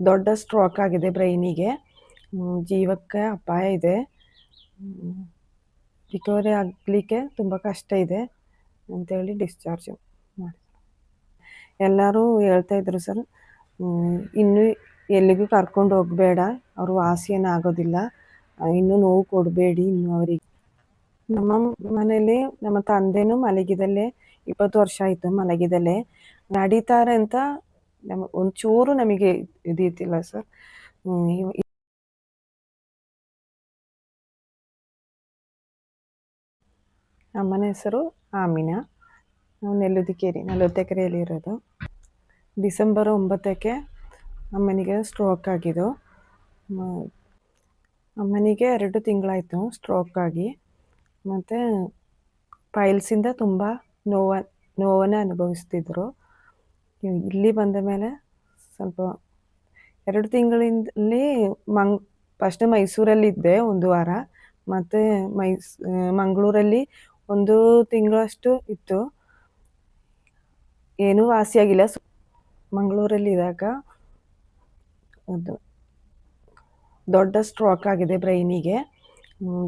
ದೊಡ್ಡ ಸ್ಟ್ರೋಕ್ ಆಗಿದೆ ಬ್ರೈನಿಗೆ. ಜೀವಕ್ಕೆ ಅಪಾಯ ಇದೆ. ರಿಕವರಿ ಆಗಲಿಕ್ಕೆ ತುಂಬ ಕಷ್ಟ ಇದೆ ಅಂತೇಳಿ ಡಿಸ್ಚಾರ್ಜ್ ಮಾಡಿ. ಎಲ್ಲರೂ ಹೇಳ್ತಾ ಇದ್ರು ಸರ್, ಇನ್ನೂ ಎಲ್ಲಿಗೂ ಕರ್ಕೊಂಡು ಹೋಗಬೇಡ, ಅವರು ವಾಸಿಯೇನು ಆಗೋದಿಲ್ಲ, ಇನ್ನೂ ನೋವು ಕೊಡಬೇಡಿ ಇನ್ನು ಅವರಿಗೆ. ನಮ್ಮ ಮನೇಲಿ ನಮ್ಮ ತಂದೆನೂ ಮಲಗಿದಲ್ಲೇ 20 ವರ್ಷ ಆಯಿತು ಮಲಗಿದಲ್ಲೇ. ನಡೀತಾರೆ ಅಂತ ಒಂಚೂರು ನಮಗೆ ಇದಿತ್ತಿಲ್ಲ ಸರ್. ಅಮ್ಮನ ಹೆಸರು ಆಮಿನಾ. ನಾವು ನೆಲ್ಲುದಿಕೇರಿ 40 ಎಕರೆಯಲ್ಲಿ ಇರೋದು. ಡಿಸೆಂಬರ್ 9ಕ್ಕೆ ಅಮ್ಮನಿಗೆ ಸ್ಟ್ರೋಕ್ ಆಗಿದ್ದು. ಅಮ್ಮನಿಗೆ 2 ತಿಂಗಳಾಯಿತು ಸ್ಟ್ರೋಕ್ ಆಗಿ. ಮತ್ತು ಪೈಲ್ಸಿಂದ ತುಂಬ ನೋವನ್ನು ಅನುಭವಿಸ್ತಿದ್ರು. ಇಲ್ಲಿ ಬಂದ ಮೇಲೆ ಸ್ವಲ್ಪ 2 ತಿಂಗಳಿಂದಲೇ ಫಸ್ಟ್ ಮೈಸೂರಲ್ಲಿದ್ದೆ 1 ವಾರ, ಮತ್ತು ಮಂಗಳೂರಲ್ಲಿ 1 ತಿಂಗಳಷ್ಟು ಇತ್ತು. ಏನೂ ವಾಸಿಯಾಗಿಲ್ಲ. ಮಂಗಳೂರಲ್ಲಿದ್ದಾಗ ಒಂದು ದೊಡ್ಡ ಸ್ಟ್ರೋಕ್ ಆಗಿದೆ ಬ್ರೈನಿಗೆ.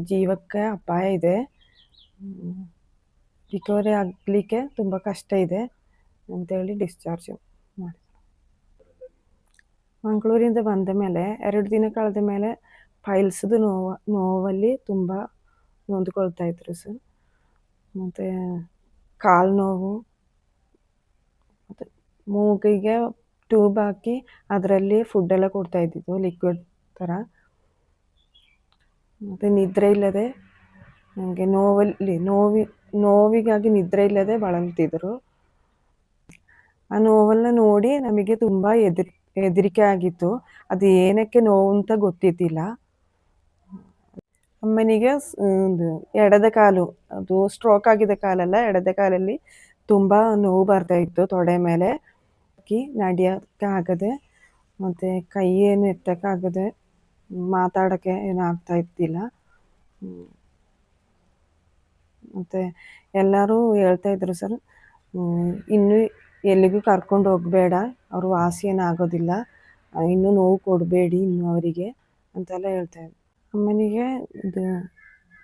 ಜೀವಕ್ಕೆ ಅಪಾಯ ಇದೆ. ರಿಕವರಿ ಆಗಲಿಕ್ಕೆ ತುಂಬ ಕಷ್ಟ ಇದೆ ಅಂತೇಳಿ ಡಿಸ್ಚಾರ್ಜ್ ಮಾಡಿ. ಮಂಗಳೂರಿಂದ ಬಂದ ಮೇಲೆ 2 ದಿನ ಕಳೆದ ಮೇಲೆ ಪೈಲ್ಸ್ದು ನೋವಲ್ಲಿ ತುಂಬ ನೊಂದ್ಕೊಳ್ತಾ ಇದ್ರು ಸರ್. ಮತ್ತು ಕಾಲು ನೋವು, ಮತ್ತು ಮೂಗಿಗೆ ಟ್ಯೂಬ್ ಹಾಕಿ ಅದರಲ್ಲಿ ಫುಡ್ಡೆಲ್ಲ ಕೊಡ್ತಾ ಇದ್ದಿದ್ದು ಲಿಕ್ವಿಡ್ ಥರ. ಮತ್ತು ನಿದ್ರೆ ಇಲ್ಲದೆ ನನಗೆ ನೋವಿಗಾಗಿ ನಿದ್ರೆ ಇಲ್ಲದೆ ಬಳಲ್ತಿದ್ರು. ಆ ನೋವನ್ನು ನೋಡಿ ನಮಗೆ ತುಂಬ ಹೆದರಿಕೆ ಆಗಿತ್ತು. ಅದು ಏನಕ್ಕೆ ನೋವು ಅಂತ ಗೊತ್ತಿದ್ದಿಲ್ಲ. ಅಮ್ಮನಿಗೆ ಎಡದ ಕಾಲು, ಅದು ಸ್ಟ್ರೋಕ್ ಆಗಿದ್ದ ಕಾಲಲ್ಲ, ಎಡದ ಕಾಲಲ್ಲಿ ತುಂಬ ನೋವು ಬರ್ತಾ ಇತ್ತು. ತೊಡೆ ಮೇಲೆ ನಡೆಯೋಕ್ಕಾಗದೆ, ಮತ್ತು ಕೈ ಏನು ಎತ್ತಕ್ಕಾಗದೆ, ಮಾತಾಡೋಕ್ಕೆ ಏನೂ ಆಗ್ತಾ ಇದ್ದಿಲ್ಲ. ಮತ್ತು ಎಲ್ಲರೂ ಹೇಳ್ತಾ ಇದ್ರು ಸರ್, ಇನ್ನೂ ಎಲ್ಲಿಗೂ ಕರ್ಕೊಂಡು ಹೋಗಬೇಡ, ಅವರು ವಾಸಿಯೇನು ಆಗೋದಿಲ್ಲ, ಇನ್ನೂ ನೋವು ಕೊಡಬೇಡಿ ಇನ್ನು ಅವರಿಗೆ ಅಂತೆಲ್ಲ ಹೇಳ್ತಾ ಇದ್ರು. ಅಮ್ಮನಿಗೆ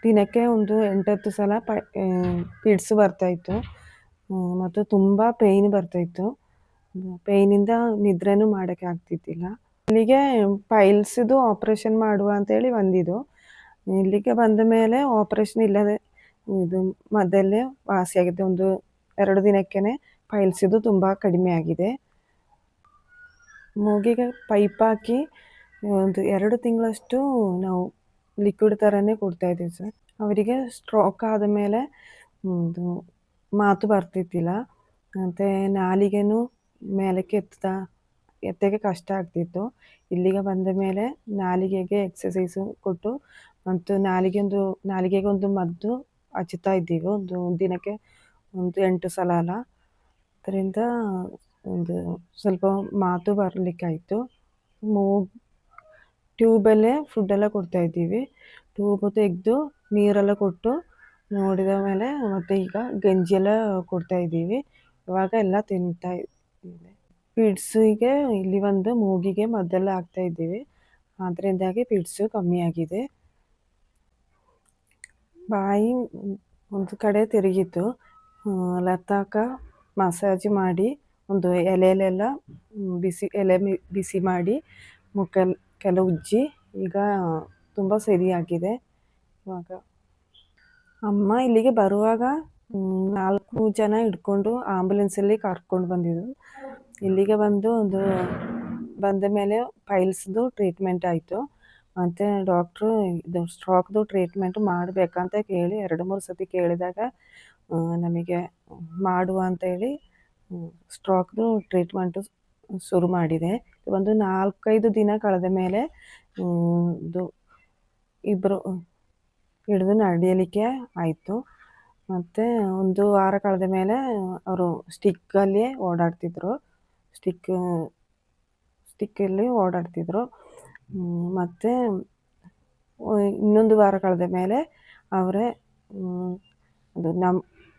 ದಿನಕ್ಕೆ ಒಂದು 8-10 ಸಲ ಪಿಡ್ಸ್ ಬರ್ತಾಯಿತ್ತು, ಮತ್ತು ತುಂಬ ಪೇಯ್ನ್ ಬರ್ತಾಯಿತ್ತು. ಪೇಯ್ನಿಂದ ನಿದ್ರೆನೂ ಮಾಡೋಕ್ಕೆ ಆಗ್ತಿದ್ದಿಲ್ಲ. ಇಲ್ಲಿಗೆ ಪೈಲ್ಸ್ದು ಆಪ್ರೇಷನ್ ಮಾಡುವ ಅಂತೇಳಿ ಬಂದಿದ್ದು. ಇಲ್ಲಿಗೆ ಬಂದ ಮೇಲೆ ಆಪ್ರೇಷನ್ ಇಲ್ಲದೆ ಇದು ಮದ್ದಲ್ಲೇ ವಾಸಿಯಾಗಿದೆ. 1-2 ದಿನಕ್ಕೇ ಪೈಲ್ಸಿದು ತುಂಬ ಕಡಿಮೆ ಆಗಿದೆ. ಮೂಗಿಗೆ ಪೈಪ್ ಹಾಕಿ 2 ತಿಂಗಳಷ್ಟು ನಾವು ಲಿಕ್ವಿಡ್ ಥರನೇ ಕೊಡ್ತಾಯಿದ್ದೀವಿ ಸರ್. ಅವರಿಗೆ ಸ್ಟ್ರೋಕ್ ಆದ ಮೇಲೆ ಮಾತು ಬರ್ತಿದ್ದಿಲ್ಲ, ಮತ್ತು ನಾಲಿಗೆನೂ ಮೇಲಕ್ಕೆ ಎತ್ತಕ್ಕೆ ಕಷ್ಟ ಆಗ್ತಿತ್ತು. ಇಲ್ಲಿಗೆ ಬಂದ ಮೇಲೆ ನಾಲಿಗೆಗೆ ಎಕ್ಸಸೈಸು ಕೊಟ್ಟು, ಮತ್ತು ನಾಲಿಗೆಗೆ ಒಂದು ಮದ್ದು ಹಚ್ಚುತ್ತಾ ಇದ್ದೀವಿ, ದಿನಕ್ಕೆ 8 ಸಲ ಅಲ್ಲ. ಅದರಿಂದ ಸ್ವಲ್ಪ ಮಾತು ಬರಲಿಕ್ಕಾಯಿತು. ಟ್ಯೂಬಲ್ಲೇ ಫುಡ್ಡೆಲ್ಲ ಕೊಡ್ತಾಯಿದ್ದೀವಿ. ಟ್ಯೂಬ್ ತೆಗೆದು ನೀರೆಲ್ಲ ಕೊಟ್ಟು ನೋಡಿದ ಮೇಲೆ ಮತ್ತು ಈಗ ಗಂಜಿಯೆಲ್ಲ ಕೊಡ್ತಾಯಿದ್ದೀವಿ. ಇವಾಗ ಎಲ್ಲ ತಿಂತಾ ಇದ್ದೀವಿ. ಪಿಡ್ಸಿಗೆ ಇಲ್ಲಿ ಬಂದು ಮೂಗಿಗೆ ಮದ್ದೆಲ್ಲ ಹಾಕ್ತಾಯಿದ್ದೀವಿ. ಅದರಿಂದಾಗಿ ಪಿಡ್ಸು ಕಮ್ಮಿಯಾಗಿದೆ. ಬಾಯಿ ಒಂದು ಕಡೆ ತಿರುಗಿತ್ತು. ಲತಾಕ ಮಸಾಜ್ ಮಾಡಿ, ಒಂದು ಎಲೆಯಲ್ಲೆಲ್ಲ ಬಿಸಿ ಮಾಡಿ ಮುಖಕ್ಕೆಲ್ಲ ಉಜ್ಜಿ ಈಗ ತುಂಬ ಸರಿಯಾಗಿದೆ. ಇವಾಗ ಅಮ್ಮ ಇಲ್ಲಿಗೆ ಬರುವಾಗ 4 ಜನ ಹಿಡ್ಕೊಂಡು ಆಂಬುಲೆನ್ಸಲ್ಲಿ ಕರ್ಕೊಂಡು ಬಂದಿದ್ರು. ಇಲ್ಲಿಗೆ ಬಂದ ಮೇಲೆ ಪೈಲ್ಸ್ದು ಟ್ರೀಟ್ಮೆಂಟ್ ಆಯಿತು. ಮತ್ತು ಡಾಕ್ಟ್ರು ಇದು ಸ್ಟ್ರೋಕ್ದು ಟ್ರೀಟ್ಮೆಂಟ್ ಮಾಡಬೇಕಂತ ಕೇಳಿ 2-3 ಸತಿ ಕೇಳಿದಾಗ ನಮಗೆ ಮಾಡುವ ಅಂತೇಳಿ ಸ್ಟ್ರೋಕ್ದು ಟ್ರೀಟ್ಮೆಂಟು ಶುರು ಮಾಡಿದೆ. ಒಂದು 4-5 ದಿನ ಕಳೆದ ಮೇಲೆ ಇಬ್ಬರು ಹಿಡಿದು ನಡೆಯಲಿಕ್ಕೆ ಆಯಿತು. ಮತ್ತು 1 ವಾರ ಕಳೆದ ಮೇಲೆ ಅವರು ಸ್ಟಿಕ್ಕಲ್ಲಿ ಓಡಾಡ್ತಿದ್ರು. ಸ್ಟಿಕ್ಕಲ್ಲಿ ಓಡಾಡ್ತಿದ್ರು. ಮತ್ತು ಇನ್ನೊಂದು ವಾರ ಕಳೆದ ಮೇಲೆ ಅವರೇ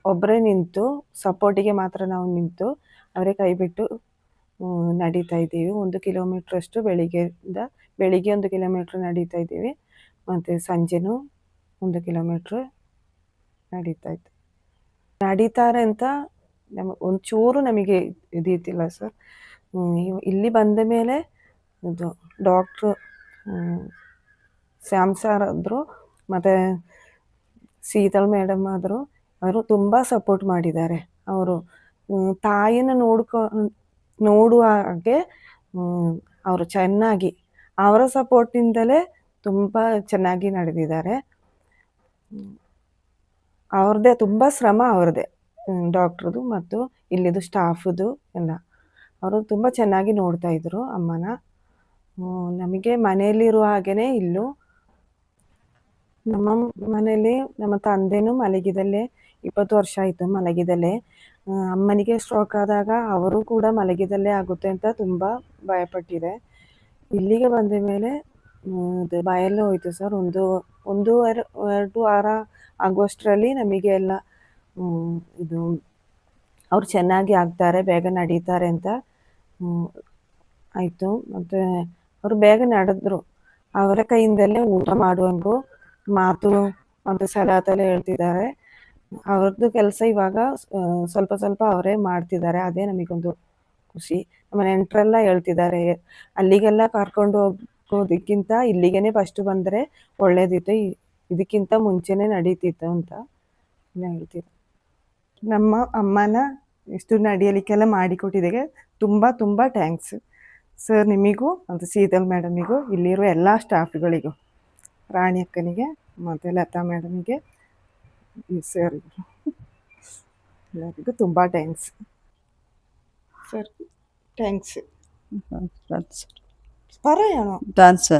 ಒಬ್ಬರೇ ನಿಂತು, ಸಪೋರ್ಟಿಗೆ ಮಾತ್ರ ನಾವು ನಿಂತು, ಅವರೇ ಕೈ ಬಿಟ್ಟು ನಡೀತಾ ಇದ್ದೀವಿ. 1 ಕಿಲೋಮೀಟ್ರಷ್ಟು ಬೆಳಿಗ್ಗೆ 1 ಕಿಲೋಮೀಟ್ರ್ ನಡೀತಾ ಇದ್ದೀವಿ. ಮತ್ತು ಸಂಜೆನೂ 1 ಕಿಲೋಮೀಟ್ರ್ ನಡೀತಾ ಇದ್ದೀವಿ. ನಡೀತಾರೆ ಅಂತ ಒಂಚೂರು ನಮಗೆ ಇದಿದ್ದಿಲ್ಲ ಸರ್. ಇಲ್ಲಿ ಬಂದ ಮೇಲೆ ಇದು ಡಾಕ್ಟ್ರು ಶ್ಯಾಮ್ ಸರ್ ಆದರು ಮತ್ತು ಶೀತಲ್ ಮೇಡಮ್ ಆದರು. ಅವರು ತುಂಬ ಸಪೋರ್ಟ್ ಮಾಡಿದ್ದಾರೆ. ಅವರು ತಾಯಿನ ನೋಡುವ ಹಾಗೆ ಅವರು ಚೆನ್ನಾಗಿ ಅವರ ಸಪೋರ್ಟಿಂದಲೇ ತುಂಬ ಚೆನ್ನಾಗಿ ನಡೆದಿದ್ದಾರೆ. ಅವ್ರದ್ದೇ ತುಂಬ ಶ್ರಮ ಅವ್ರದ್ದೇ, ಡಾಕ್ಟ್ರದು ಮತ್ತು ಇಲ್ಲಿದು ಸ್ಟಾಫದು ಎಲ್ಲ. ಅವರು ತುಂಬ ಚೆನ್ನಾಗಿ ನೋಡ್ತಾಯಿದ್ರು ಅಮ್ಮನ. ನಮಗೆ ಮನೆಯಲ್ಲಿರುವ ಹಾಗೆಯೇ ಇಲ್ಲೂ ನಮ್ಮ ಮನೇಲಿ ನಮ್ಮ ತಂದೆನೂ ಮಲಗಿದಲ್ಲೇ 20 ವರ್ಷ ಆಯಿತು ಮಲಗಿದಲ್ಲೇ. ಅಮ್ಮನಿಗೆ ಸ್ಟ್ರೋಕ್ ಆದಾಗ ಅವರು ಕೂಡ ಮಲಗಿದಲ್ಲೇ ಆಗುತ್ತೆ ಅಂತ ತುಂಬ ಭಯಪಟ್ಟಿದೆ. ಇಲ್ಲಿಗೆ ಬಂದ ಮೇಲೆ ಅದು ಭಯೆಲ್ಲ ಹೋಯಿತು ಸರ್. 2 ವಾರ ಆಗುವಷ್ಟರಲ್ಲಿ ನಮಗೆ ಎಲ್ಲ ಇದು ಅವ್ರು ಚೆನ್ನಾಗಿ ಆಗ್ತಾರೆ, ಬೇಗ ನಡೀತಾರೆ ಅಂತ ಆಯಿತು. ಮತ್ತು ಅವರು ಬೇಗ ನಡೆದ್ರು. ಅವರ ಕೈಯಿಂದಲೇ ಊಟ ಮಾಡುವಂಗೂ ಮಾತು ಮತ್ತು ಸಲಾತೆಲ್ಲ ಹೇಳ್ತಿದ್ದಾರೆ. ಅವ್ರದ್ದು ಕೆಲಸ ಇವಾಗ ಸ್ವಲ್ಪ ಸ್ವಲ್ಪ ಅವರೇ ಮಾಡ್ತಿದ್ದಾರೆ. ಅದೇ ನಮಗೊಂದು ಖುಷಿ. ನಮ್ಮ ನೆಂಟರೆಲ್ಲ ಹೇಳ್ತಿದ್ದಾರೆ, ಅಲ್ಲಿಗೆಲ್ಲ ಕರ್ಕೊಂಡು ಹೋಗೋದಕ್ಕಿಂತ ಇಲ್ಲಿಗೇ ಫಸ್ಟು ಬಂದರೆ ಒಳ್ಳೇದಿತ್ತು, ಇದಕ್ಕಿಂತ ಮುಂಚೆನೇ ನಡೀತಿತ್ತು ಅಂತ ಹೇಳ್ತಿದ್ದಾರೆ. ನಮ್ಮ ಅಮ್ಮನ ಇಷ್ಟು ನಡೆಯಲಿಕ್ಕೆಲ್ಲ ಮಾಡಿಕೊಟ್ಟಿದ್ದಕ್ಕೆ ತುಂಬ ತುಂಬ ಥ್ಯಾಂಕ್ಸ್ ಸರ್. ನಿಮಗೂ ಮತ್ತು ಶೀತಲ್ ಮೇಡಮಿಗೂ, ಇಲ್ಲಿರೋ ಎಲ್ಲ ಸ್ಟಾಫ್ಗಳಿಗೂ, ರಾಣಿ ಅಕ್ಕನಿಗೆ ಮತ್ತು ಲತಾ ಮೇಡಮಿಗೆ, ಸರ್ ಎಲ್ಲರಿಗೂ ತುಂಬ ಥ್ಯಾಂಕ್ಸ್ ಸರ್. ಥ್ಯಾಂಕ್ಸ್ ಪರಯಾಣೋ ಡಾನ್ಸ್